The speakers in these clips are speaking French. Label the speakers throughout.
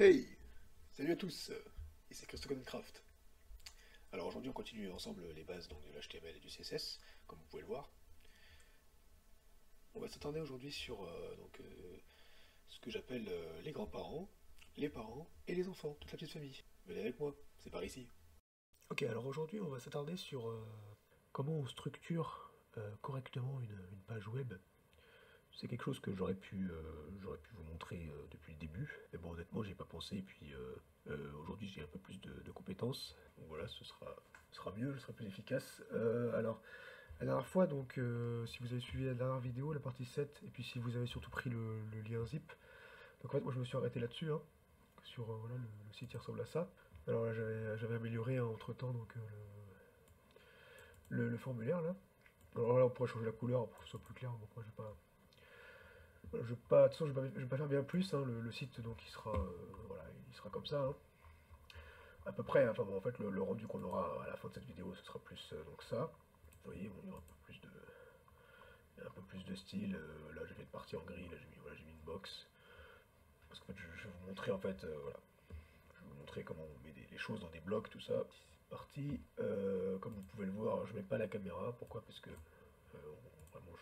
Speaker 1: Hey! Salut à tous! Ici Christophe Craft. Alors aujourd'hui on continue ensemble les bases donc, de l'HTML et du CSS, comme vous pouvez le voir. On va s'attarder aujourd'hui sur ce que j'appelle les grands-parents, les parents et les enfants, toute la petite famille. Venez avec moi, c'est par ici. Ok, alors aujourd'hui on va s'attarder sur comment on structure correctement une page web. C'est quelque chose que j'aurais pu vous montrer depuis le début, mais bon honnêtement j'y ai pas pensé, et puis aujourd'hui j'ai un peu plus de compétences, donc voilà ce sera mieux, ce sera plus efficace. Alors la dernière fois, donc si vous avez suivi la dernière vidéo, la partie 7, et puis si vous avez surtout pris le lien zip, donc en fait moi je me suis arrêté là-dessus, hein, sur voilà, le site il ressemble à ça. Alors là j'avais amélioré entre temps donc, le formulaire là. Alors là on pourrait changer la couleur pour que ce soit plus clair, donc moi je vais pas. Voilà, je vais pas, de toute façon, je vais pas faire bien plus, hein, le site donc il sera, voilà, il sera comme ça, hein, à peu près. Enfin bon, en fait le rendu qu'on aura à la fin de cette vidéo, ce sera plus donc ça. Vous voyez, bon, il y aura un peu plus de style. Là, je viens de partir en gris. Là, j'ai mis une box parce qu'en fait, je vais vous montrer en fait, voilà, je vais vous montrer comment on met les choses dans des blocs, tout ça. C'est parti. Comme vous pouvez le voir, je mets pas la caméra. Pourquoi? Parce que vraiment,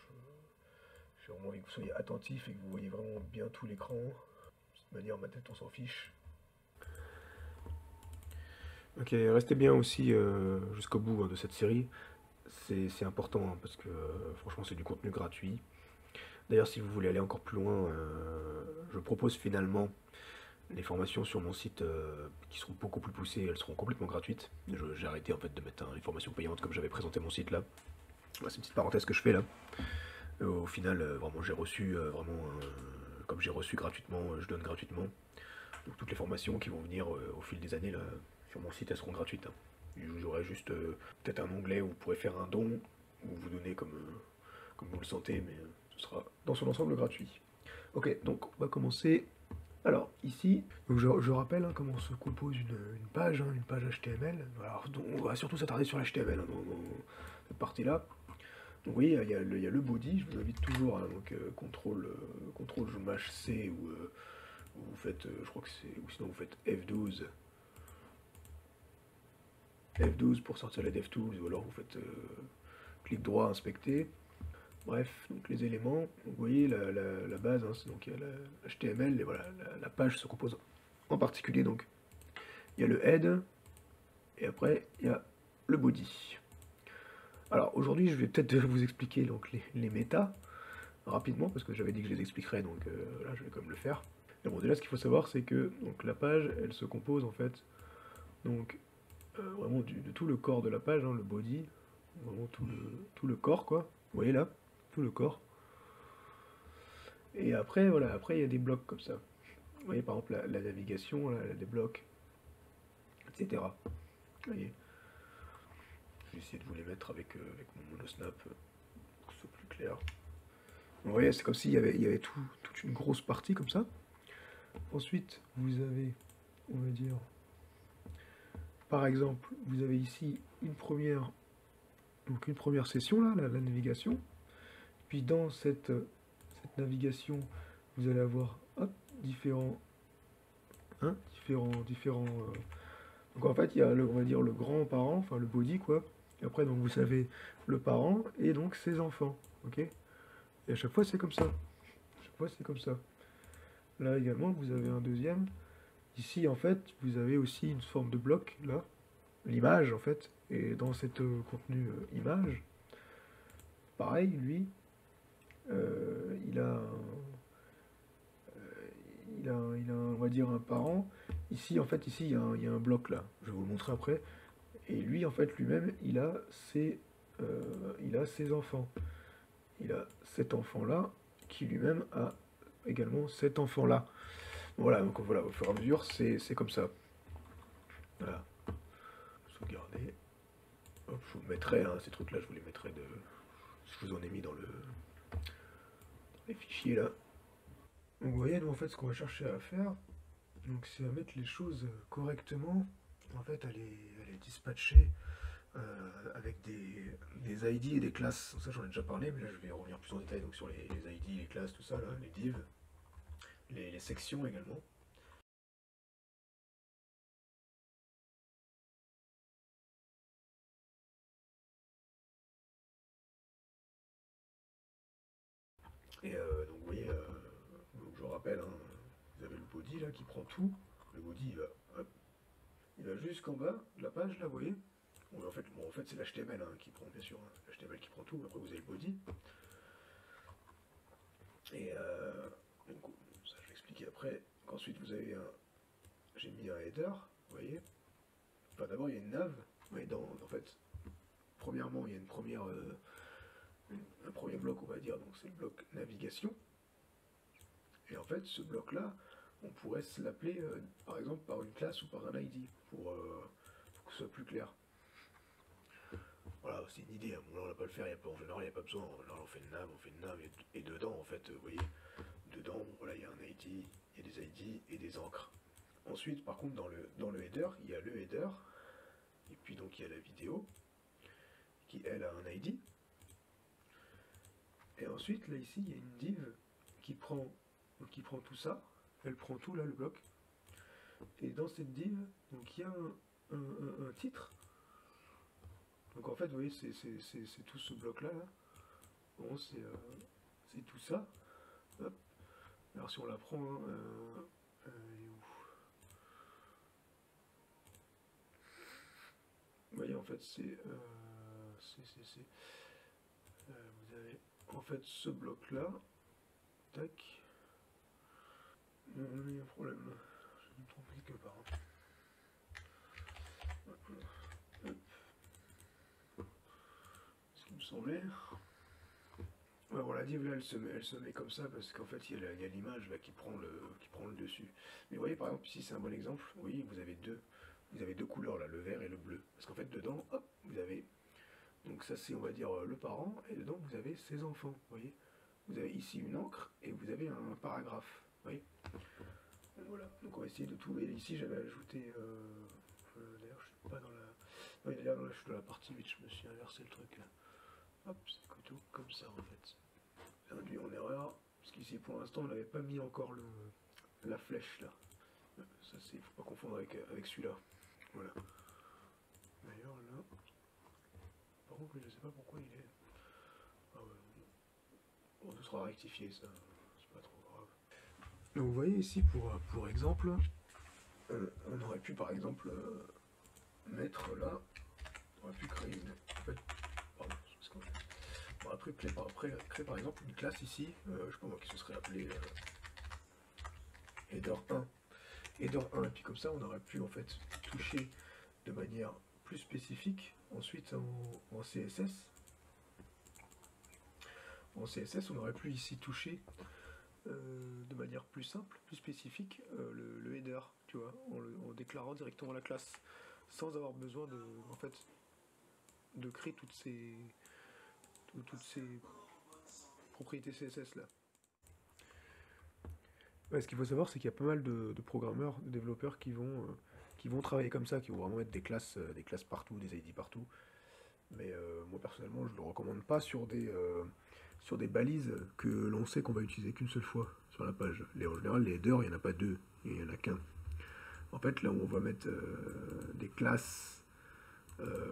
Speaker 1: j'ai vraiment envie que vous soyez attentifs et que vous voyez vraiment bien tout l'écran. De toute manière, ma tête, on s'en fiche. Ok, restez bien aussi jusqu'au bout hein, de cette série. C'est important hein, parce que franchement, c'est du contenu gratuit. D'ailleurs, si vous voulez aller encore plus loin, je propose finalement les formations sur mon site qui seront beaucoup plus poussées, elles seront complètement gratuites. J'ai arrêté en fait de mettre les formations payantes comme j'avais présenté mon site là. Voilà, c'est une petite parenthèse que je fais là. Au final, vraiment, j'ai reçu comme j'ai reçu gratuitement, je donne gratuitement. Donc toutes les formations qui vont venir au fil des années là, sur mon site, elles seront gratuites, hein. J'aurai juste peut-être un onglet où vous pourrez faire un don, ou vous donner comme vous le sentez, mais ce sera dans son ensemble gratuit. Ok, donc on va commencer. Alors ici, donc je rappelle hein, comment se compose une page HTML. Alors, donc, on va surtout s'attarder sur l'HTML hein, dans cette partie-là. Donc oui, il y a le body, je vous invite toujours, hein, donc contrôle je mâche C ou vous faites, je crois que c'est, ou sinon vous faites F12. F12 pour sortir les DevTools, ou alors vous faites clic droit, inspecter. Bref, donc les éléments, donc vous voyez la base, hein, donc il y a la HTML, et voilà, la page se compose en particulier, donc il y a le head, et après il y a le body. Alors aujourd'hui je vais peut-être vous expliquer donc, les méta, rapidement, parce que j'avais dit que je les expliquerais, donc là je vais quand même le faire. Et bon, déjà ce qu'il faut savoir c'est que donc, la page, elle se compose en fait, donc vraiment de tout le corps de la page, hein, le body, vraiment tout le corps quoi, vous voyez là, tout le corps. Et après, voilà, après il y a des blocs comme ça. Vous voyez par exemple la navigation, là, elle a des blocs, etc. Vous voyez, je vais essayer de vous les mettre avec mon monosnap pour que ce soit plus clair. Vous voyez, c'est comme s'il y avait toute une grosse partie comme ça. Ensuite, vous avez, on va dire, par exemple, vous avez ici donc une première session, là, la navigation. Puis dans cette navigation, vous allez avoir hop, différents. Donc en fait, il y a, on va dire, le grand-parent, enfin le body, quoi. Et après, donc vous savez, le parent et donc ses enfants, ok? Et à chaque fois, c'est comme ça. À chaque fois, c'est comme ça. Là également, vous avez un deuxième. Ici, en fait, vous avez aussi une forme de bloc, là, l'image, en fait. Et dans cette contenu image, pareil, lui, il a on va dire, un parent. Ici, en fait, ici, il y a un bloc, là. Je vais vous le montrer après. Et lui, en fait, lui-même, il a ses enfants. Il a cet enfant-là, qui lui-même a également cet enfant-là. Voilà, donc voilà, au fur et à mesure, c'est comme ça. Voilà. Sauvegarder. Hop, je vous mettrai, hein, ces trucs-là, je vous les mettrai de. Je vous en ai mis dans les fichiers là. Donc vous voyez, nous en fait, ce qu'on va chercher à faire, donc c'est à mettre les choses correctement, en fait, à les dispatcher avec des ID et des classes. Donc ça j'en ai déjà parlé, mais là je vais revenir plus en détail donc, sur les ID, les classes, tout ça, là, les divs, les sections également. Et donc vous voyez, donc, je rappelle, hein, vous avez le body là qui prend tout. Le body hop, il va jusqu'en bas de la page là, vous voyez. Bon, en fait c'est l'HTML hein, qui prend, bien sûr, hein, l'HTML qui prend tout. Après vous avez le body. Et donc, ça je vais expliquer après. Donc, ensuite vous avez j'ai mis un header, vous voyez. Enfin d'abord il y a une nav. Vous voyez, en fait, premièrement il y a un premier bloc on va dire, donc c'est le bloc navigation. Et en fait ce bloc là, on pourrait se l'appeler par exemple par une classe ou par un ID pour que ce soit plus clair. Voilà, c'est une idée, hein. Bon, là on va pas le faire, en général il n'y a pas besoin, là on fait une nav, et dedans en fait, vous voyez, dedans, voilà, il y a un ID, il y a des ID et des encres. Ensuite, par contre, dans le header, il y a le header, et puis donc il y a la vidéo, qui elle a un ID. Et ensuite, là ici, il y a une div qui prend tout ça, elle prend tout là, le bloc. Et dans cette div, donc il y a un titre. Donc en fait, vous voyez, c'est tout ce bloc-là. Là. Bon, c'est tout ça. Hop. Alors si on la prend, hein, elle est où? Vous voyez, en fait, vous avez en fait ce bloc-là. Tac. Il y a un problème. Je me trompe quelque part. Hop. Ce qui me semblait. Ouais, bon, la div là, elle se met comme ça parce qu'en fait il y a l'image là qui prend le dessus. Mais vous voyez par exemple ici c'est un bon exemple. Vous voyez vous avez deux couleurs là, le vert et le bleu. Parce qu'en fait dedans, hop, vous avez donc ça c'est on va dire le parent et dedans vous avez ses enfants. Vous voyez, vous avez ici une encre et vous avez un paragraphe. Vous voyez. Voilà. Donc on va essayer de tout. Et ici j'avais ajouté. D'ailleurs je suis pas dans la. Oui d'ailleurs là je suis dans la partie 8. Je me suis inversé le truc là. Hop, c'est plutôt comme ça en fait. J'ai induit en erreur, parce qu'ici pour l'instant on n'avait pas mis encore la flèche là. Ça c'est, faut pas confondre avec celui-là. Voilà. D'ailleurs là, par contre je sais pas pourquoi il est. Ah ouais. Bon, ce sera rectifié ça, c'est pas trop grave. Donc vous voyez ici pour exemple, on aurait pu par exemple mettre là, on aurait pu créer une. Pardon, c'est ce qu'on fait. On aurait pu créer par exemple une classe ici, je sais pas moi, qui se serait appelée header 1. Header 1, et puis comme ça on aurait pu en fait toucher de manière plus spécifique, ensuite en CSS. En CSS on aurait pu ici toucher de manière plus simple, plus spécifique, le header, tu vois, en déclarant directement la classe, sans avoir besoin en fait, de créer toutes ces propriétés CSS là. Ouais, ce qu'il faut savoir, c'est qu'il y a pas mal de programmeurs, de développeurs qui vont travailler comme ça, qui vont vraiment mettre des classes partout, des ID partout. Mais moi personnellement, je ne le recommande pas sur des balises que l'on sait qu'on va utiliser qu'une seule fois sur la page. En général, les headers, il n'y en a pas deux, il n'y en a qu'un. En fait, là où on va mettre des classes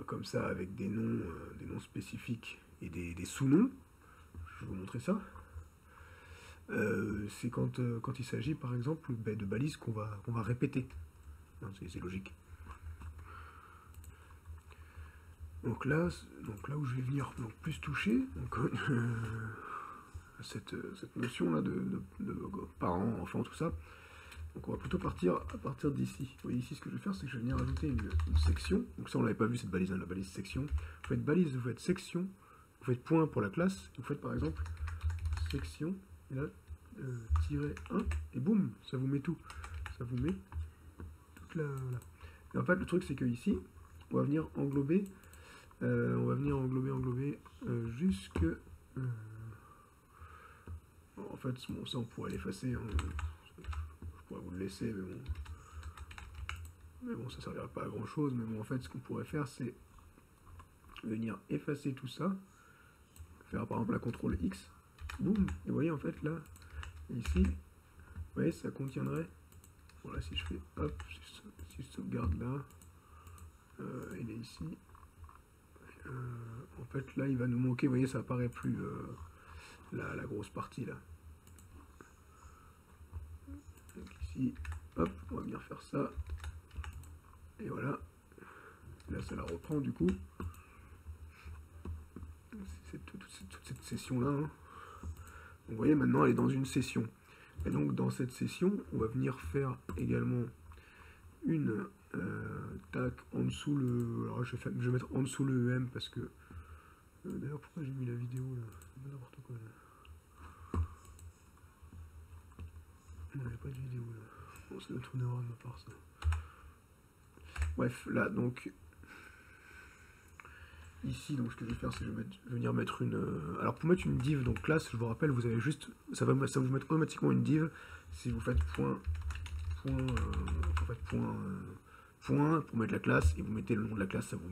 Speaker 1: comme ça avec des noms spécifiques et des sous-noms, je vais vous montrer ça. C'est quand il s'agit par exemple de balises qu'on va répéter. C'est logique. Donc là où je vais venir plus toucher, donc, cette notion là de parents, enfants, tout ça. Donc on va plutôt partir à partir d'ici. Vous voyez ici ce que je vais faire, c'est que je vais venir ajouter une section. Donc ça on l'avait pas vu cette balise là, la balise section. Vous faites balise, vous faites section, vous faites point pour la classe, vous faites par exemple section, et là tiret 1, et boum, ça vous met tout. Ça vous met toute la. Voilà. Et en fait le truc c'est que ici, on va venir englober jusque. En fait, bon, ça on pourrait l'effacer. Hein. Je pourrais vous le laisser, mais bon, ça servira pas à grand chose. Mais bon, en fait, ce qu'on pourrait faire, c'est venir effacer tout ça, faire par exemple la CTRL X, boum, et vous voyez en fait là, ici, vous voyez, ça contiendrait. Voilà, si je fais hop, si je sauvegarde là, il est ici. En fait, là, il va nous manquer, vous voyez, ça apparaît plus. la grosse partie là. Donc ici, hop, on va venir faire ça. Et voilà. Là, ça la reprend du coup. C'est toute cette session-là. Hein. Vous voyez, maintenant, elle est dans une session. Et donc, dans cette session, on va venir faire également une tac en dessous le. Alors, je vais mettre en dessous le EM parce que. D'ailleurs, pourquoi j'ai mis la vidéo là? C'est n'importe quoi là. Non, il n'y a pas de vidéo là. Bon, c'est notre erreur de ma part ça. Bref, là, donc. Ici, donc ce que je vais faire, c'est que je vais venir mettre une. Alors pour mettre une div, donc classe, je vous rappelle, vous avez juste. Ça va vous mettre automatiquement une div si vous faites point pour mettre la classe et vous mettez le nom de la classe, ça va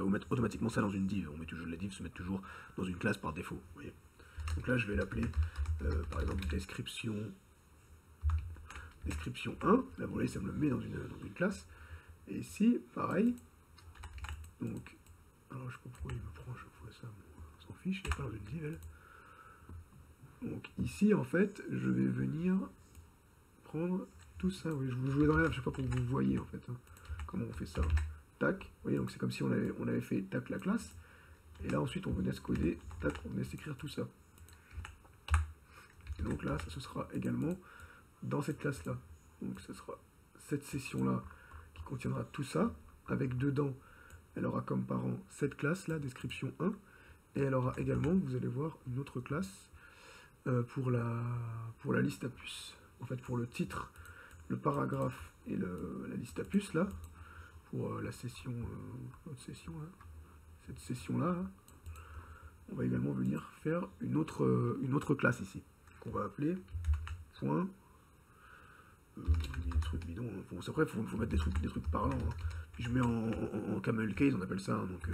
Speaker 1: vous mettre automatiquement ça dans une div. On met toujours la div se met toujours dans une classe par défaut. Vous voyez. Donc là je vais l'appeler par exemple description 1. Là vous voyez ça me le met dans une classe. Et ici pareil. Donc alors je sais pas pourquoi il me prend à chaque fois ça, on s'en fiche, il n'est pas dans une div elle. Donc ici en fait je vais venir prendre tout ça, oui, je vous jouais dans l'air, je sais pas pour que vous voyez en fait hein, comment on fait ça. Tac, vous voyez, donc c'est comme si on avait fait tac la classe, et là ensuite on venait se coder, tac, on venait s'écrire tout ça. Et donc là, ça ce sera également dans cette classe là. Donc ce sera cette session là qui contiendra tout ça, avec dedans, elle aura comme parent cette classe là, description 1, et elle aura également, vous allez voir, une autre classe pour la liste à puces. En fait, pour le titre, le paragraphe et la liste à puces là, pour la session, notre session là, cette session là, on va également venir faire une autre classe ici, qu'on va appeler point. Des trucs bidons. Hein. Bon, après, il faut mettre des trucs parlants. Hein. Puis je mets en camel case, on appelle ça, hein, donc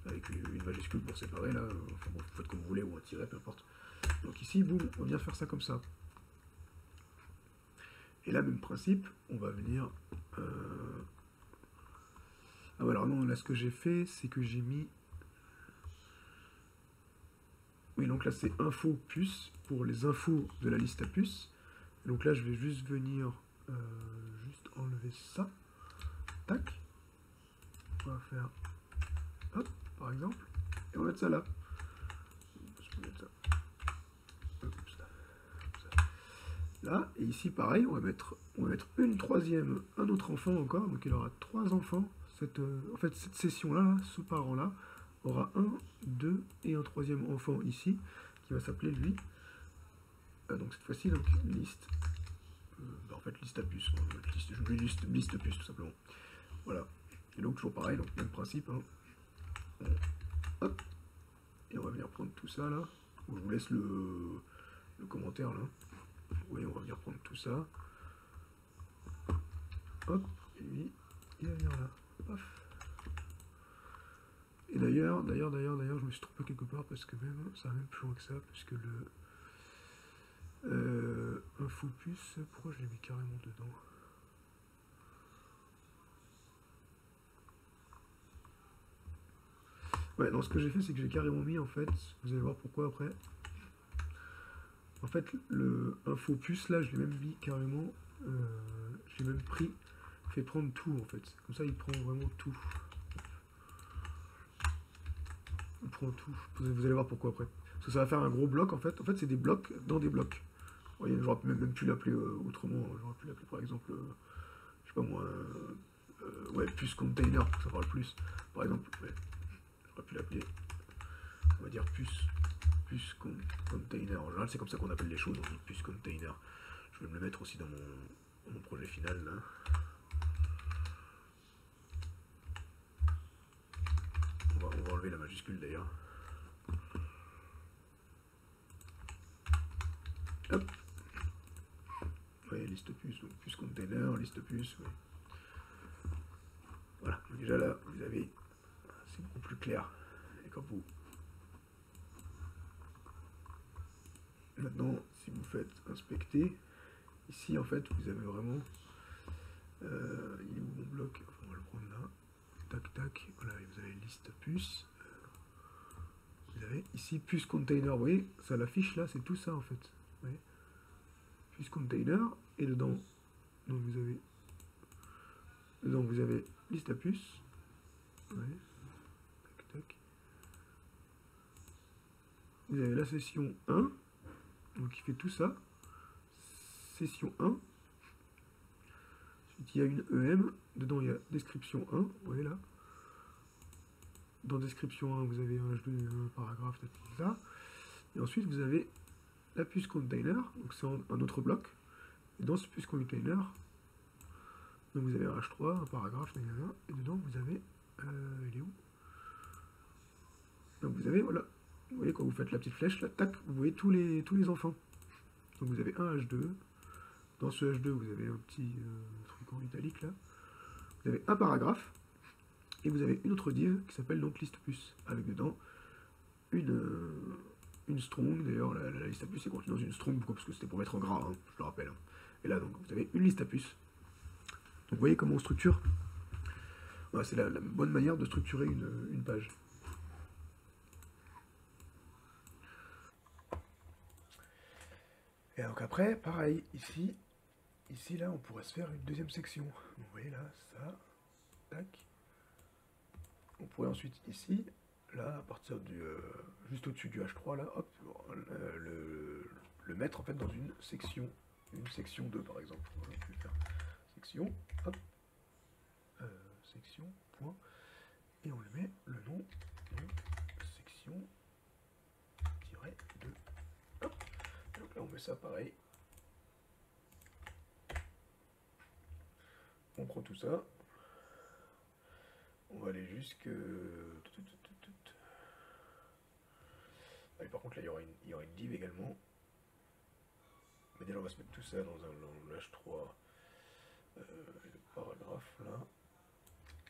Speaker 1: avec une majuscule pour séparer là. Enfin bon, vous faites comme vous voulez ou un tiret, peu importe. Donc ici, boum, on va venir faire ça comme ça. Et là, même principe, on va venir. Ah ouais, alors non, là ce que j'ai fait, c'est que j'ai mis. Oui, donc là c'est info puce pour les infos de la liste à puces. Donc là, je vais juste venir juste enlever ça. Tac. On va faire hop, par exemple, et on va mettre ça là. Je peux mettre ça. Là, et ici pareil, on va mettre une troisième, un autre enfant encore, donc il aura 3 enfants. En fait, cette session-là, ce parent-là, aura 1, 2 et un troisième enfant ici, qui va s'appeler lui. Donc cette fois-ci, donc liste. En fait, liste à puce. Je voulais liste puce, tout simplement. Voilà. Et donc toujours pareil, donc même principe. Hein. Hop. Et on va venir prendre tout ça là. Je vous laisse le commentaire là. Oui, on va venir prendre tout ça. Hop, et lui, il va venir là. Paf. Et d'ailleurs, je me suis trompé quelque part parce que même, ça va même plus loin que ça, puisque le infopus, pourquoi je l'ai mis carrément dedans? Ouais, non, ce que j'ai fait, c'est que j'ai carrément mis, en fait, vous allez voir pourquoi après. En fait, le infopus, là, je l'ai même mis carrément, je l'ai même fait prendre tout, en fait. Comme ça, il prend vraiment tout. Il prend tout. Vous allez voir pourquoi après. Parce que ça va faire un gros bloc, en fait. En fait, c'est des blocs dans des blocs. Vous voyez, j'aurais même pu l'appeler autrement. J'aurais pu l'appeler, par exemple, je sais pas moi, ouais, puce container, pour que ça parle plus. Par exemple, ouais, j'aurais pu l'appeler, on va dire puce container. En général, c'est comme ça qu'on appelle les choses, on dit puce container. Je vais me le mettre aussi dans mon projet final, là. On va enlever la majuscule, d'ailleurs. Hop. Ouais, liste puce, donc puce container, liste puce, ouais. Voilà, déjà là, vous avez, c'est beaucoup plus clair. Et quand vous... Maintenant, si vous faites inspecter, ici en fait, vous avez vraiment... il est où mon bloc? Enfin, on va le prendre là. Tac, tac. Voilà, vous avez liste puce. Vous avez avez ici puce container, vous voyez, ça l'affiche là, c'est tout ça en fait. Vous voyez, puce container, et dedans, donc vous avez liste à puce. Ouais. Tac, tac. Vous avez la session 1, donc qui fait tout ça. Session 1. Ensuite, il y a une EM. Dedans, il y a description 1. Vous voyez là. Dans description 1, vous avez un H2, un paragraphe, etc. Et ensuite, vous avez la puce container. Donc, c'est un autre bloc. Et dans ce puce container, donc vous avez un H3, un paragraphe, et dedans, vous avez... il est où? Donc, vous avez, voilà. Vous voyez, quand vous faites la petite flèche, là, tac, vous voyez tous les enfants. Donc, vous avez un H2. Dans ce H2, vous avez un petit truc en italique, là. Vous avez un paragraphe. Et vous avez une autre div qui s'appelle donc liste puce, avec dedans une strong. D'ailleurs, la liste à puce est contenue dans une strong, pourquoi? Parce que c'était pour mettre en gras, hein, je le rappelle. Et là, donc, vous avez une liste à puce. Donc, vous voyez comment on structure. Voilà, c'est la bonne manière de structurer une page. Et donc après, pareil, ici, là, on pourrait se faire une deuxième section. Vous voyez là, ça, tac. On pourrait ensuite ici, là, à partir du juste au-dessus du H3, là, hop, le mettre en fait dans une section 2 par exemple. Voilà, je vais faire section, hop, section, point, et on lui met le nom, donc section, tiret 2, hop. Donc là on met ça pareil. On prend tout ça. On va aller jusque... Ah, par contre là il y aura une div également. Mais déjà on va se mettre tout ça dans un H3 le paragraphe là.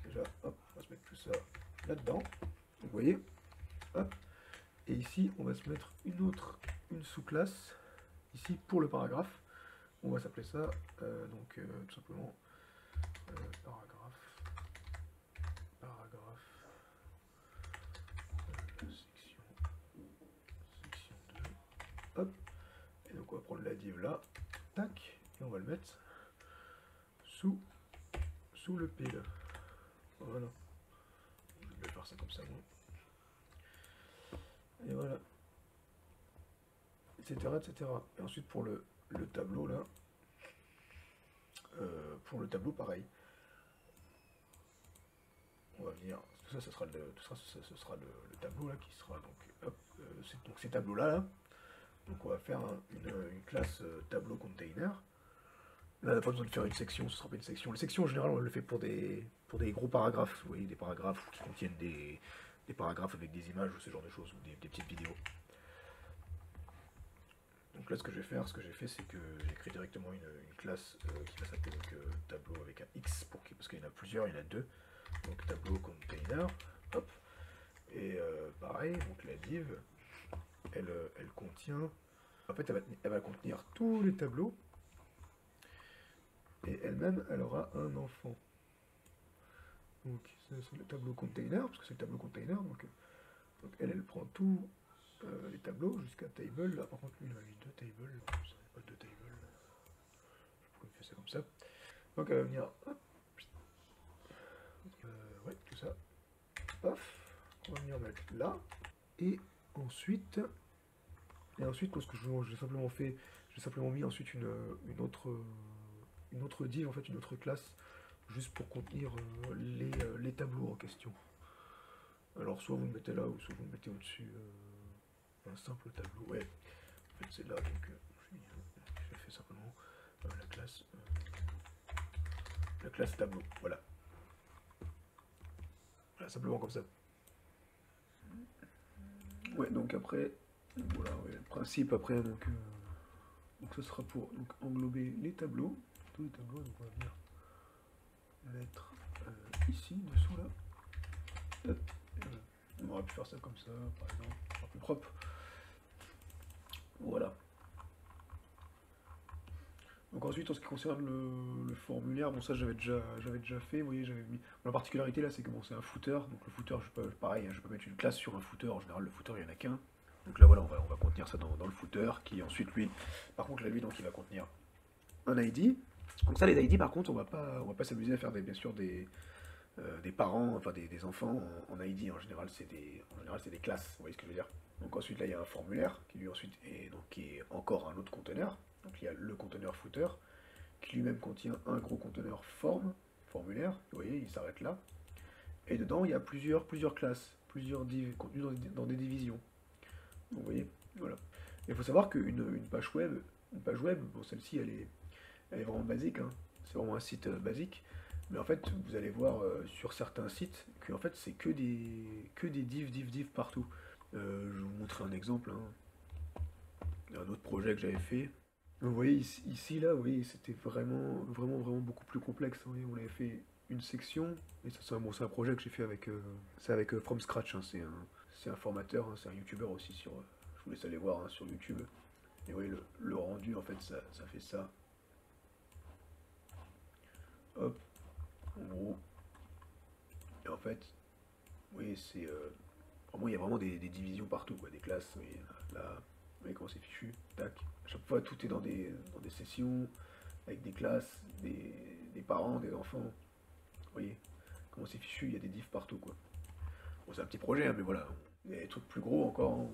Speaker 1: Déjà hop, on va se mettre tout ça là-dedans. Vous voyez, hop. Et ici on va se mettre une sous-classe ici pour le paragraphe. On va s'appeler ça tout simplement paragraphe section 2, hop, et donc on va prendre la div là, tac, et on va le mettre sous le P là, voilà, je vais faire ça comme ça moi, et voilà, etc., etc. Et ensuite pour le tableau là, pareil, on va venir, tout ça, ce sera le tableau là qui sera donc, hop, donc ces tableaux là, donc on va faire une classe tableau container. Là, on n'a pas besoin de faire une section, ce sera pas une section. Les sections en général on le fait pour des gros paragraphes, vous voyez, des paragraphes qui contiennent des paragraphes avec des images ou ce genre de choses, ou des petites vidéos. Donc là ce que je vais faire, ce que j'ai fait, c'est que j'ai créé directement une classe qui va s'appeler tableau avec un X, parce qu'il y en a plusieurs, il y en a deux. Donc tableau container, hop, et pareil, donc la div, elle contient, en fait elle va contenir tous les tableaux, et elle-même elle aura un enfant. Donc c'est le tableau container, parce que c'est le tableau container, donc elle prend tous les tableaux jusqu'à table. Là par contre lui il a mis deux tables, ça n'est pas deux tables, je pourrais faire ça comme ça. Donc elle va venir, hop, ouais, tout ça, paf, on va venir mettre là, et ensuite lorsque j'ai simplement fait, j'ai simplement mis ensuite une autre div, en fait une autre classe, juste pour contenir les tableaux en question. Alors soit vous le mettez là, ou soit vous le mettez au-dessus, un simple tableau, ouais, en fait c'est là, donc j'ai fait simplement la classe tableau, voilà. Voilà, simplement comme ça. Ouais, donc après, voilà, ouais, le principe après, donc ce sera pour englober les tableaux, tous les tableaux, donc on va venir mettre ici, dessous là. Hop, on aurait pu faire ça comme ça, par exemple, un peu propre. Voilà. Donc Donc ensuite, en ce qui concerne le formulaire, bon ça j'avais déjà fait, vous voyez, j'avais mis... La particularité là, c'est que bon, c'est un footer, donc le footer, pareil, hein, je peux mettre une classe sur un footer, en général le footer il n'y en a qu'un. Donc là voilà, on va contenir ça dans le footer, qui ensuite lui, par contre là lui, donc il va contenir un ID. Donc ça les ID par contre, on va pas s'amuser à faire bien sûr des parents, enfin des enfants en ID, en général c'est des classes, vous voyez ce que je veux dire. Donc ensuite là il y a un formulaire qui lui ensuite est, donc, qui est encore un autre conteneur. Donc il y a le conteneur footer qui lui-même contient un gros conteneur formulaire, vous voyez il s'arrête là. Et dedans il y a plusieurs classes, plusieurs divs contenus dans des divisions. Donc, vous voyez, voilà. Il faut savoir qu'une page web, bon celle-ci elle est vraiment basique, hein. C'est vraiment un site basique. Mais en fait, vous allez voir sur certains sites que en fait, c'est que des divs partout. Je vais vous montrer un exemple, hein. Un autre projet que j'avais fait. Donc, vous voyez ici, là, vous voyez, c'était vraiment beaucoup plus complexe, hein. Vous voyez, on avait fait une section, et ça c'est un projet que j'ai fait avec From Scratch, hein. C'est un formateur, hein, c'est un YouTuber aussi je vous laisse aller voir, hein, sur YouTube. Et vous voyez le rendu, en fait, ça fait ça. Hop, en gros. Et en fait, vous voyez, vraiment, il y a vraiment des divisions partout, quoi, des classes. Vous voyez, là, vous voyez comment c'est fichu, tac. À chaque fois, tout est dans des sessions, avec des classes, des parents, des enfants. Vous voyez comment c'est fichu, il y a des diffs partout, quoi. Bon, c'est un petit projet, hein, mais voilà. Il y a des trucs plus gros encore, hein,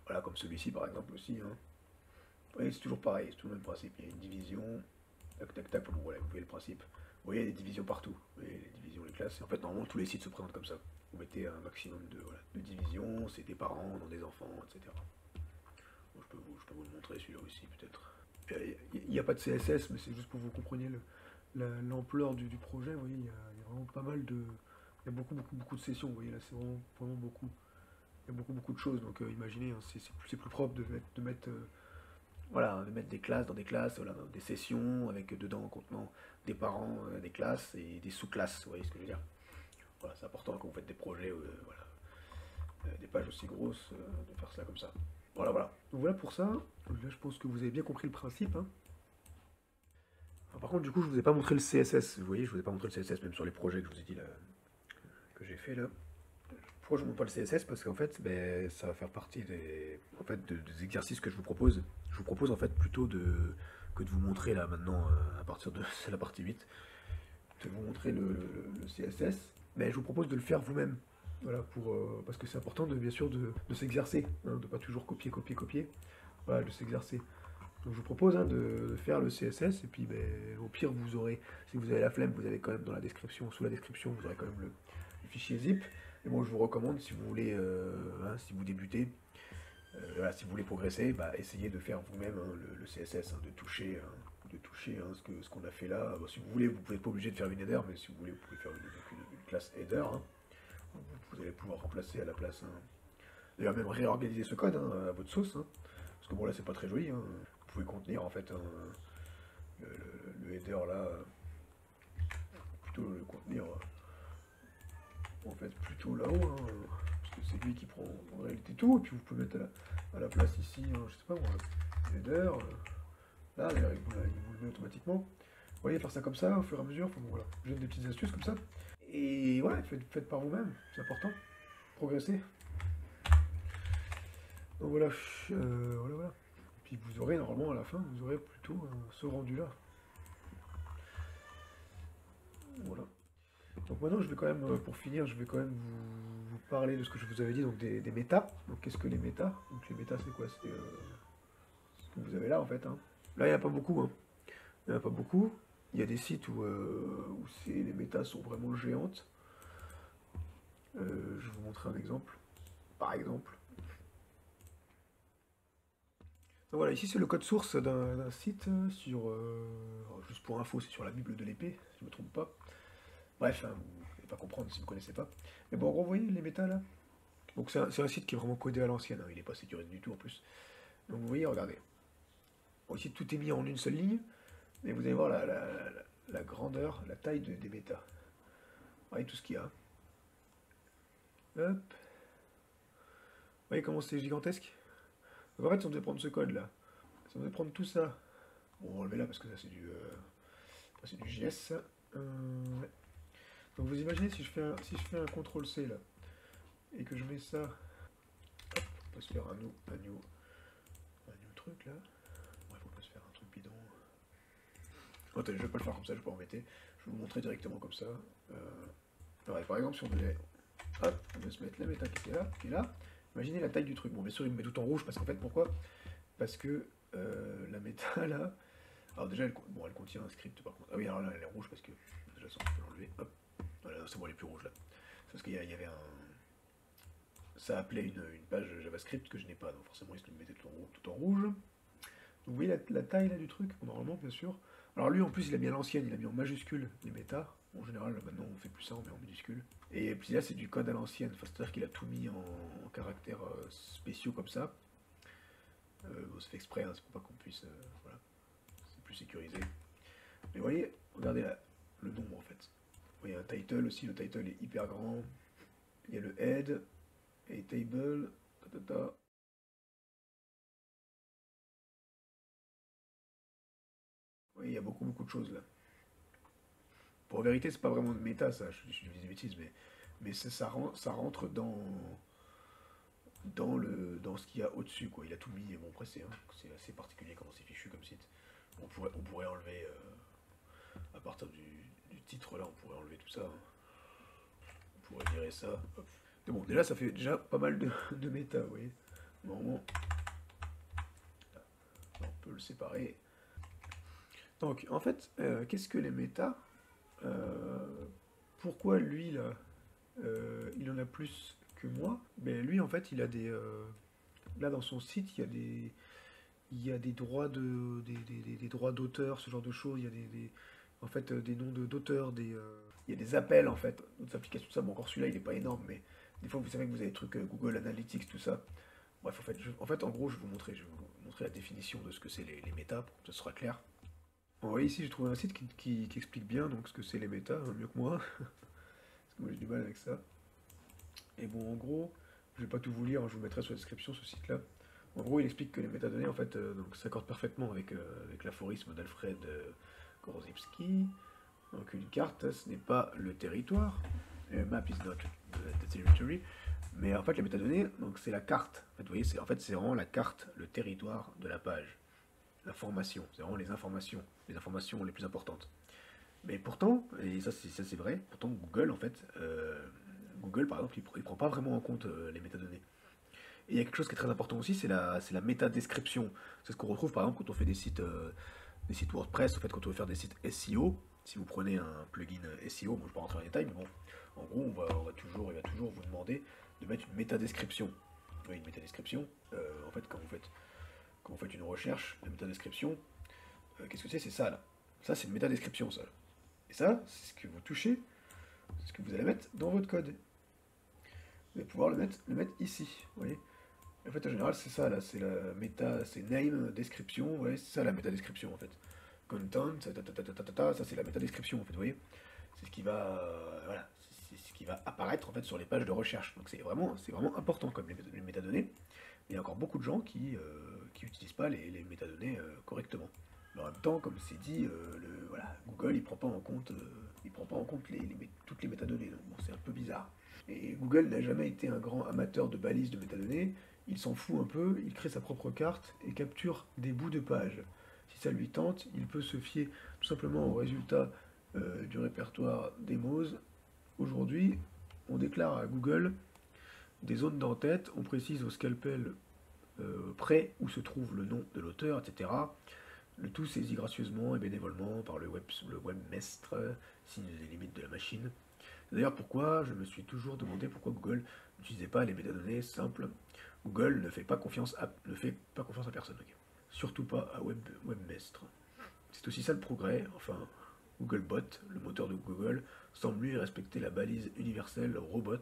Speaker 1: voilà, comme celui-ci par exemple aussi, hein. Vous voyez, c'est toujours pareil, c'est toujours le même principe. Il y a une division, tac, tac, tac, bon, voilà, vous voyez le principe. Vous voyez, il y a des divisions partout. Vous voyez, les divisions, les classes. Et en fait, normalement, tous les sites se présentent comme ça. Vous mettez un maximum de divisions, c'est des parents, dans des enfants, etc. Bon, je peux vous le montrer celui-là aussi, peut-être. Il n'y a pas de CSS, mais c'est juste pour que vous compreniez l'ampleur du projet. Vous voyez, il y a vraiment pas mal de... Il y a beaucoup de sessions, vous voyez, là, c'est vraiment beaucoup. Il y a beaucoup de choses, donc imaginez, hein, c'est plus propre de mettre des classes dans des classes, voilà, dans des sessions, avec dedans contenant des parents, des classes et des sous-classes, vous voyez ce que je veux dire. Voilà, c'est important quand vous faites des projets, voilà, des pages aussi grosses, de faire ça comme ça. Voilà. Donc voilà pour ça. Là, je pense que vous avez bien compris le principe, hein. Alors, par contre, du coup, je vous ai pas montré le CSS. Vous voyez, je vous ai pas montré le CSS, même sur les projets que je vous ai dit là, que j'ai fait là. Pourquoi je ne montre pas le CSS? Parce qu'en fait, ben, ça va faire partie des exercices que je vous propose. Je vous propose en fait plutôt que de vous montrer là maintenant, à partir de c'est la partie 8, de vous montrer le CSS, mais je vous propose de le faire vous-même. Voilà, parce que c'est important bien sûr de s'exercer, hein, de ne pas toujours copier, voilà, de s'exercer. Donc je vous propose, hein, de faire le CSS, et puis ben, au pire vous aurez, si vous avez la flemme, vous avez quand même dans la description, sous la description, vous aurez quand même le fichier zip. Et moi je vous recommande, si vous voulez, hein, si vous débutez, voilà, si vous voulez progresser, bah, essayez de faire vous-même, hein, le CSS, hein, de toucher, hein, ce qu'on a fait là. Bon, si vous voulez, vous pouvez pas obligé de faire une header, mais si vous voulez, vous pouvez faire une classe header, hein. Vous allez pouvoir remplacer à la place, hein. D'ailleurs même réorganiser ce code, hein, à votre sauce, hein, parce que bon là c'est pas très joli, hein. Vous pouvez contenir en fait, hein, le header là, plutôt le contenir en fait plutôt là-haut, hein, parce que c'est lui qui prend en réalité tout, et puis vous pouvez mettre à la place ici, hein, je sais pas moi, header, là, il vous le met automatiquement. Vous voyez, faire ça comme ça, au fur et à mesure, enfin, bon, voilà, je donne des petites astuces comme ça. Et voilà, faites par vous-même, c'est important, progresser. Donc voilà, voilà. Et puis vous aurez normalement à la fin, vous aurez plutôt ce rendu-là. Voilà. Donc maintenant, je vais quand même, pour finir, je vais quand même vous parler de ce que je vous avais dit, donc des méta. Donc qu'est-ce que les méta? Donc les méta, c'est quoi? C'est ce que vous avez là en fait, hein. Là, il n'y en a pas beaucoup, hein. Il n'y en a pas beaucoup. Il y a des sites où les méta sont vraiment géantes. Je vais vous montrer un exemple. Par exemple. Donc voilà, ici c'est le code source d'un site juste pour info, c'est sur la Bible de l'épée, si je ne me trompe pas. Bref, hein, vous n'allez pas comprendre si vous ne connaissez pas. Mais bon, en gros, vous voyez les méta là. Donc c'est un site qui est vraiment codé à l'ancienne, hein, il n'est pas sécurisé du tout en plus. Donc vous voyez, regardez. Bon, ici tout est mis en une seule ligne, mais vous allez voir la grandeur, la taille des méta. Vous voyez tout ce qu'il y a. Hop. Vous voyez comment c'est gigantesque? Donc en fait, si on devait prendre ce code là, si on devait prendre tout ça, Bon, on va enlever là parce que ça c'est du JS. Ouais. Donc vous imaginez si je fais un CTRL C là, et que je mets ça, hop, on peut se faire un new truc là. Bref, on peut se faire un truc bidon. Attendez, je vais pas le faire comme ça, je vais pas embêter. Je vais vous montrer directement comme ça. Ouais, par exemple, si on devait, hop, on devait se mettre la méta qui est là. Imaginez la taille du truc. Bon, bien sûr, il me met tout en rouge parce qu'en fait, pourquoi? Parce que la méta là. Alors déjà, bon, elle contient un script par contre. Ah oui, alors là, elle est rouge parce que déjà, ça, on peut l'enlever. Hop, voilà, c'est bon, elle est plus rouge là. C'est parce qu'il y avait un. Ça appelait une page JavaScript que je n'ai pas, donc forcément, il se le mettait tout en rouge. Donc vous voyez la taille là du truc, normalement, bien sûr. Alors lui, en plus, il a mis à l'ancienne, il a mis en majuscule les méta. En général, maintenant, on fait plus ça, on met en minuscule. Et puis là, c'est du code à l'ancienne, enfin, c'est-à-dire qu'il a tout mis en caractères spéciaux comme ça. Bon, c'est fait exprès, hein, c'est pour pas qu'on puisse... voilà, c'est plus sécurisé. Mais vous voyez, regardez là, le nombre en fait. Vous voyez un title aussi, le title est hyper grand. Il y a le head, et table, ta. Oui, il y a beaucoup de choses là. Pour la vérité, c'est pas vraiment de méta ça, je dis des bêtises, mais ça rentre dans ce qu'il y a au-dessus, quoi. Il a tout mis, bon après c'est assez particulier comment c'est fichu comme site. On pourrait enlever, à partir du titre là, on pourrait enlever tout ça, hein. On pourrait virer ça, hop. Mais bon, déjà ça fait déjà pas mal de méta, vous voyez. Normalement, on peut le séparer. Donc en fait, qu'est-ce que les méta? Pourquoi lui là, il en a plus que moi? Ben lui en fait il a des... là dans son site il y a des droits des droits d'auteur, ce genre de choses, il y a en fait des noms d'auteurs, il y a des appels en fait, d'autres applications, tout ça. Bon encore celui-là il est pas énorme, mais des fois vous savez que vous avez des trucs Google Analytics, tout ça. Bref en fait en gros je vais vous montrer la définition de ce que c'est les méta, pour que ça sera clair. Bon, voyez ici j'ai trouvé un site qui explique bien donc ce que c'est les méta, hein, mieux que moi, parce que moi j'ai du mal avec ça. Et bon en gros, je vais pas tout vous lire, hein, je vous mettrai sur la description ce site là. En gros, il explique que les métadonnées, en fait, donc, s'accordent parfaitement avec l'aphorisme d'Alfred Gorzybski. Donc, une carte, ce n'est pas le territoire. A map is not the territory. Mais en fait, les métadonnées, donc c'est la carte. En fait, vous voyez, c'est vraiment la carte, le territoire de la page. L'information, c'est vraiment les informations les plus importantes. Mais pourtant, et ça c'est vrai, pourtant Google, en fait, Google, par exemple, il prend pas vraiment en compte les métadonnées. Et il y a quelque chose qui est très important aussi, c'est la métadescription. C'est ce qu'on retrouve par exemple quand on fait des sites WordPress, en fait, quand on veut faire des sites SEO. Si vous prenez un plugin SEO, bon, je ne vais pas rentrer en détail, mais bon, en gros, il va toujours vous demander de mettre une métadescription. Vous voyez, une métadescription, en fait, quand vous faites une recherche, la métadescription, qu'est-ce que c'est? C'est ça, là. Ça, c'est une métadescription, ça. Et ça, c'est ce que vous touchez, c'est ce que vous allez mettre dans votre code. Vous allez pouvoir le mettre ici, vous voyez. En fait, en général, c'est ça, là, c'est la méta, c'est name, description, ouais, c'est ça la méta description en fait. Content, ça c'est la méta description en fait, vous voyez. C'est ce qui va, voilà, c'est ce qui va apparaître en fait sur les pages de recherche. Donc c'est vraiment important comme les métadonnées. Il y a encore beaucoup de gens qui n'utilisent pas les métadonnées correctement. Mais en même temps, comme c'est dit, voilà, Google il prend pas en compte toutes les métadonnées. Donc bon, c'est un peu bizarre. Et Google n'a jamais été un grand amateur de balises de métadonnées. Il s'en fout un peu, il crée sa propre carte et capture des bouts de page. Si ça lui tente, il peut se fier tout simplement aux résultats du répertoire des mots. Aujourd'hui, on déclare à Google des zones d'entête, on précise au scalpel près où se trouve le nom de l'auteur, etc. Le tout saisi gracieusement et bénévolement par le webmestre, signe des limites de la machine. D'ailleurs, je me suis toujours demandé pourquoi Google n'utilisait pas les métadonnées simples. Google ne fait pas confiance à personne. Okay. Surtout pas à Webmestre. C'est aussi ça le progrès. Enfin, Googlebot, le moteur de Google, semble lui respecter la balise universelle robot,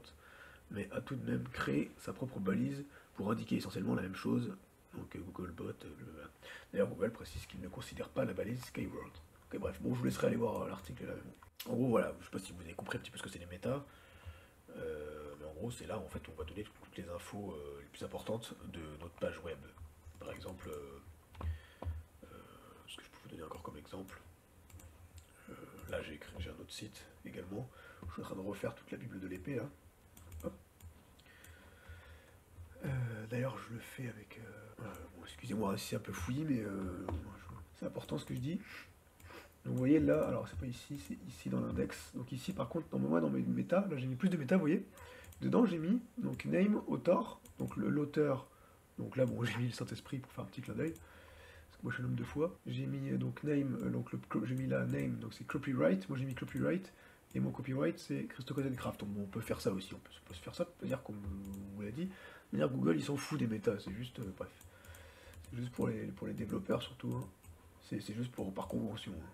Speaker 1: mais a tout de même créé sa propre balise pour indiquer essentiellement la même chose. Donc Googlebot, d'ailleurs Google précise qu'il ne considère pas la balise Skyworld. Ok, bref, bon, je vous laisserai aller voir l'article là. En gros, voilà, je sais pas si vous avez compris un petit peu ce que c'est les méta. Mais en gros, c'est là en fait on va donner toutes les infos les plus importantes de notre page web. Par exemple, ce que je peux vous donner encore comme exemple. Là j'ai un autre site également. Je suis en train de refaire toute la Bible de l'épée là. D'ailleurs je le fais avec... bon, excusez-moi si c'est un peu fouillis, mais c'est important ce que je dis. Donc vous voyez là, alors c'est pas ici, c'est ici dans l'index. Donc ici par contre, dans mes méta, là j'ai mis plus de méta, vous voyez. Dedans j'ai mis donc name, author, donc l'auteur. Donc là bon j'ai mis le Saint-Esprit pour faire un petit clin d'œil. Parce que moi je suis un homme de foi. J'ai mis donc name, donc j'ai mis là name, donc c'est copyright. Moi j'ai mis copyright. Et mon copyright c'est CryptoCodeCraft. Donc bon, on peut faire ça aussi, on peut se faire ça, c'est-à-dire comme on vous l'a dit. C'est-à-dire Google il s'en fout des méta, c'est juste, bref. C'est juste pour les développeurs surtout. Hein. C'est juste par convention. Hein.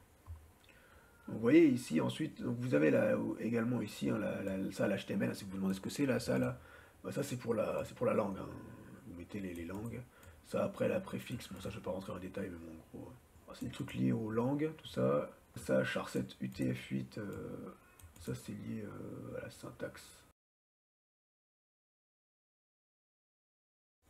Speaker 1: Donc, vous voyez ici ensuite, donc vous avez là également ici hein, ça l'HTML, hein, si vous vous demandez ce que c'est là, ça là, bah, ça c'est pour la langue, hein. Vous mettez les langues, ça après la préfixe, bon ça je vais pas rentrer en détail, mais bon en gros, c'est des trucs liés aux langues, tout ça, ça char7 UTF-8, ça c'est lié à la syntaxe.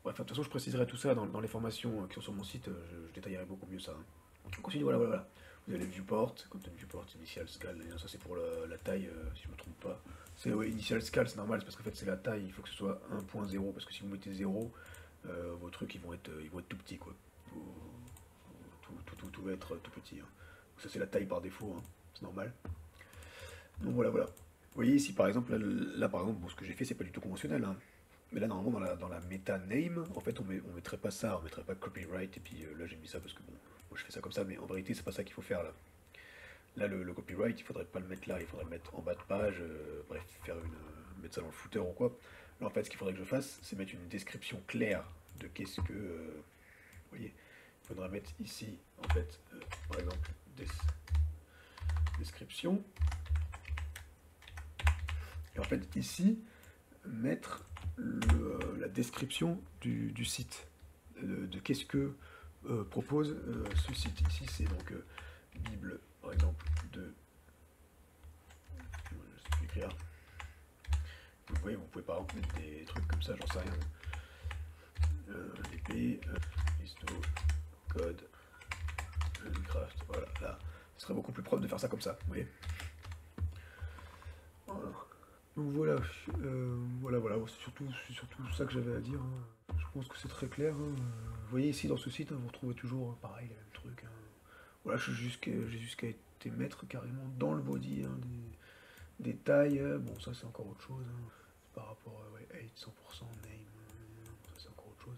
Speaker 1: Bref, de toute façon je préciserai tout ça dans les formations qui sont sur mon site, je détaillerai beaucoup mieux ça. Hein. On continue, voilà. Vous avez le viewport, content viewport, initial scale, ça c'est pour la taille, si je ne me trompe pas. C'est initial scale, c'est normal, c'est parce qu'en fait c'est la taille, il faut que ce soit 1.0, parce que si vous mettez 0, vos trucs ils vont être tout petits quoi. Tout va être tout petit. Hein. Donc ça c'est la taille par défaut, hein. C'est normal. Donc voilà. Vous voyez ici par exemple, là par exemple, bon, ce que j'ai fait c'est pas du tout conventionnel. Hein. Mais là normalement dans la meta name, en fait on mettrait pas ça, on mettrait pas copyright, et puis là j'ai mis ça parce que bon, moi je fais ça comme ça, mais en vérité c'est pas ça qu'il faut faire là. Là le copyright, il faudrait pas le mettre là, il faudrait le mettre en bas de page, bref, mettre ça dans le footer ou quoi. Là en fait ce qu'il faudrait que je fasse, c'est mettre une description claire de qu'est-ce que... vous voyez, il faudrait mettre ici, en fait, par exemple, description. Et en fait ici, mettre la description du site, de qu'est-ce que propose ce site. Ici c'est donc Bible par exemple de... Je sais plus écrire. Vous voyez, vous pouvez par exemple mettre des trucs comme ça, j'en sais rien. L'épée, histo, code, Minecraft, voilà, là. Ce serait beaucoup plus propre de faire ça comme ça, vous voyez. Voilà. Donc voilà, c'est surtout ça que j'avais à dire. Hein. Je pense que c'est très clair. Hein. Vous voyez ici dans ce site, hein, vous retrouvez toujours pareil les mêmes trucs. Hein. Voilà, j'ai jusqu'à été mettre carrément dans le body hein, des tailles. Bon, ça c'est encore autre chose. Hein. Par rapport à 100% name, ça c'est encore autre chose.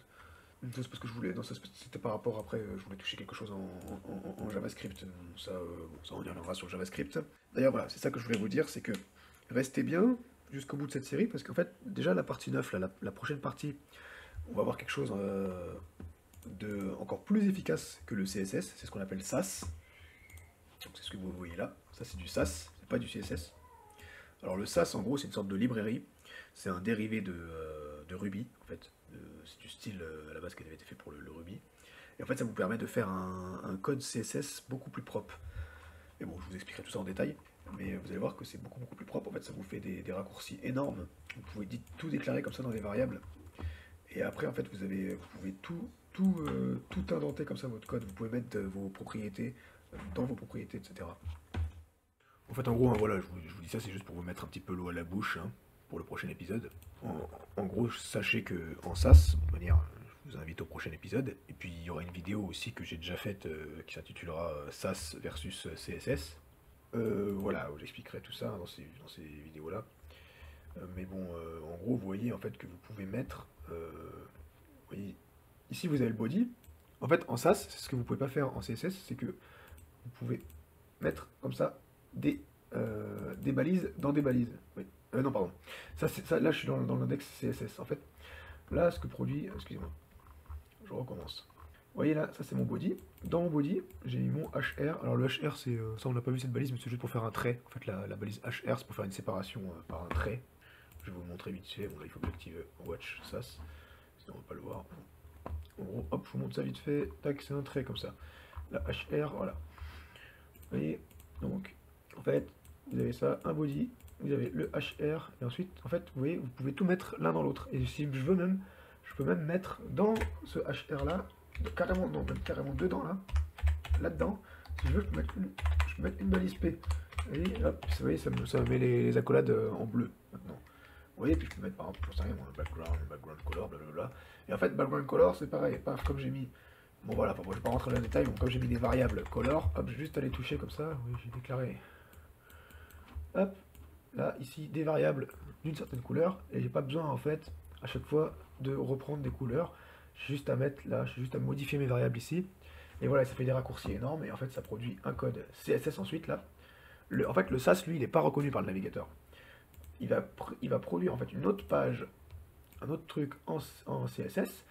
Speaker 1: Ça c'est parce que je voulais, non, c'était par rapport après, je voulais toucher quelque chose en JavaScript. Ça on y reviendra sur le JavaScript. D'ailleurs voilà, c'est ça que je voulais vous dire, c'est que restez bien jusqu'au bout de cette série, parce qu'en fait, déjà la partie 9, là, la prochaine partie, on va voir quelque chose de encore plus efficace que le CSS, c'est ce qu'on appelle SAS. Donc c'est ce que vous voyez là, ça c'est du SAS, c'est pas du CSS. Alors le SAS en gros c'est une sorte de librairie, c'est un dérivé de Ruby en fait, c'est du style à la base qui avait été fait pour le Ruby. Et en fait ça vous permet de faire un code CSS beaucoup plus propre. Et bon, je vous expliquerai tout ça en détail, mais vous allez voir que c'est beaucoup plus propre, en fait ça vous fait des raccourcis énormes. Vous pouvez tout déclarer comme ça dans des variables. Et après en fait vous pouvez tout indenter comme ça votre code, vous pouvez mettre vos propriétés dans vos propriétés, etc. En fait en gros, hein, voilà, je vous dis ça, c'est juste pour vous mettre un petit peu l'eau à la bouche hein, pour le prochain épisode. En gros, sachez que en SAS, de manière, je vous invite au prochain épisode, et puis il y aura une vidéo aussi que j'ai déjà faite qui s'intitulera SAS versus CSS. Voilà, où j'expliquerai tout ça hein, dans ces vidéos-là. Mais bon, en gros, vous voyez en fait que vous pouvez mettre... vous voyez, ici vous avez le body. En fait, en SAS, c'est ce que vous pouvez pas faire en CSS, c'est que vous pouvez mettre comme ça des balises dans des balises. Oui. Non, pardon. Ça, là, je suis dans l'index CSS. En fait, là, ce que produit... Excusez-moi. Je recommence. Vous voyez là, ça c'est mon body. Dans mon body, j'ai mis mon HR. Alors le HR, c'est ça on n'a pas vu cette balise, mais c'est juste pour faire un trait. En fait, la balise HR, c'est pour faire une séparation par un trait. Je vais vous montrer vite fait. Bon là, il faut que j'active Watch SAS, sinon on va pas le voir. En gros, hop, je vous montre ça vite fait. Tac, c'est un trait comme ça. La HR, voilà. Vous voyez, donc en fait, vous avez ça, un body, vous avez le HR, et ensuite, en fait, vous voyez, vous pouvez tout mettre l'un dans l'autre. Et si je veux même, je peux même mettre dans ce HR là, carrément dedans là, là-dedans, Si je veux, je peux mettre une balise P. Et hop, vous voyez, ça me met les accolades en bleu maintenant. Vous voyez, puis je peux mettre par exemple, pour ça, mon background color, blablabla. Et en fait, background color, c'est pareil, paf, comme j'ai mis. Bon voilà, enfin, bon, je vais pas rentrer dans les détails, bon, comme j'ai mis des variables color, hop, juste à les toucher comme ça, oui, j'ai déclaré. Hop, là, ici, des variables d'une certaine couleur, et j'ai pas besoin en fait, à chaque fois, de reprendre des couleurs. J'ai juste à mettre là, j'ai juste à modifier mes variables ici. Et voilà, ça fait des raccourcis énormes, et en fait, ça produit un code CSS ensuite là. En fait, le SAS, lui, il n'est pas reconnu par le navigateur. Il va produire en fait une autre page, un autre truc en CSS,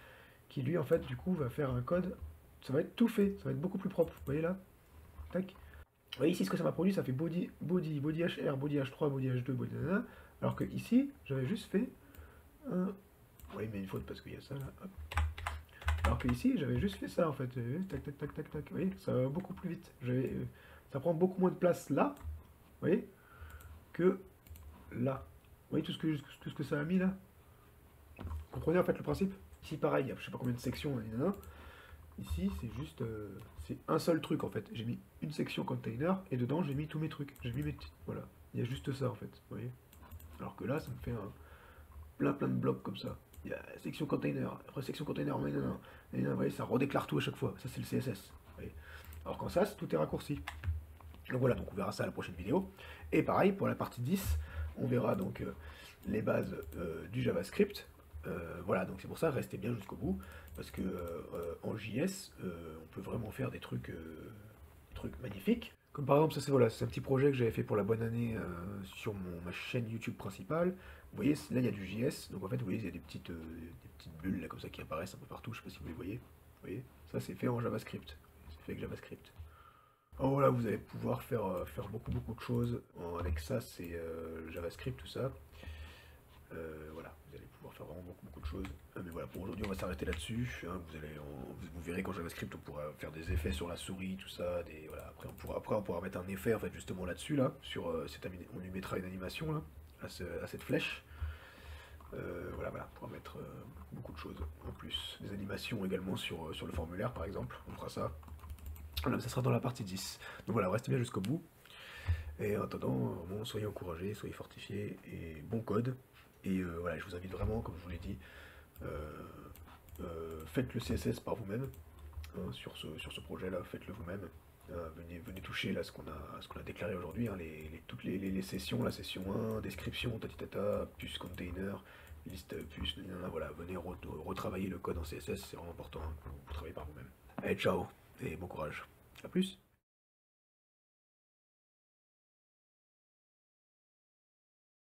Speaker 1: qui lui, en fait, du coup, va faire un code. Ça va être tout fait, ça va être beaucoup plus propre. Vous voyez là? Tac. Vous voyez ici ce que ça m'a produit, ça fait body HR, body H3, body H2, body nanana. Alors que ici, j'avais juste fait un. Oui, mais une faute parce qu'il y a ça là. Hop. Alors que ici, j'avais juste fait ça en fait. Tac, tac, tac, tac, tac. Vous voyez, ça va beaucoup plus vite. Ça prend beaucoup moins de place là, vous voyez, que là. Vous voyez tout ce que ça a mis là? Vous comprenez en fait le principe? Ici, pareil, il y a je sais pas combien de sections, nanana. Ici, c'est juste, c'est un seul truc en fait. J'ai mis une section container et dedans j'ai mis tous mes trucs. J'ai mis mes petits, voilà. Il y a juste ça en fait, vous voyez. Alors que là, ça me fait plein de blocs comme ça. Il y a section container, après section container, mais non, et vous voyez, ça redéclare tout à chaque fois. Ça c'est le CSS. Vous voyez. Alors qu'en ça, tout est raccourci. Donc voilà, donc on verra ça à la prochaine vidéo. Et pareil, pour la partie 10, on verra donc les bases du JavaScript. Voilà, donc c'est pour ça, restez bien jusqu'au bout, parce que en JS, on peut vraiment faire des trucs, magnifiques. Comme par exemple, ça c'est voilà, c'est un petit projet que j'avais fait pour la bonne année sur ma chaîne YouTube principale. Vous voyez, là il y a du JS, donc en fait vous voyez, il y a des petites bulles là comme ça qui apparaissent un peu partout, je sais pas si vous les voyez. Vous voyez, ça c'est fait en JavaScript, c'est fait avec JavaScript. Oh, voilà, vous allez pouvoir faire beaucoup de choses. Avec ça, c'est le JavaScript, tout ça. Voilà, vous allez pouvoir faire vraiment beaucoup de choses. Mais voilà, pour aujourd'hui, on va s'arrêter là-dessus. Hein. Vous verrez qu'en JavaScript, on pourra faire des effets sur la souris, tout ça. Voilà. Après, on pourra mettre un effet en fait justement là-dessus, là. On lui mettra une animation là, à cette flèche. Voilà, on pourra mettre beaucoup de choses en plus. Des animations également sur le formulaire, par exemple. On fera ça. Voilà, ça sera dans la partie 10. Donc voilà, restez bien jusqu'au bout. Et en attendant, bon, soyez encouragés, soyez fortifiés et bon code. Et voilà, je vous invite vraiment, comme je vous l'ai dit, faites le CSS par vous-même hein, sur ce projet-là, faites-le vous-même. Venez toucher là ce qu'on a déclaré aujourd'hui, hein, toutes les sessions, la session 1, description, tatitata, puce container, liste puce, voilà, venez retravailler le code en CSS, c'est vraiment important hein, pour travailler par vous-même. Allez, ciao et bon courage. A plus.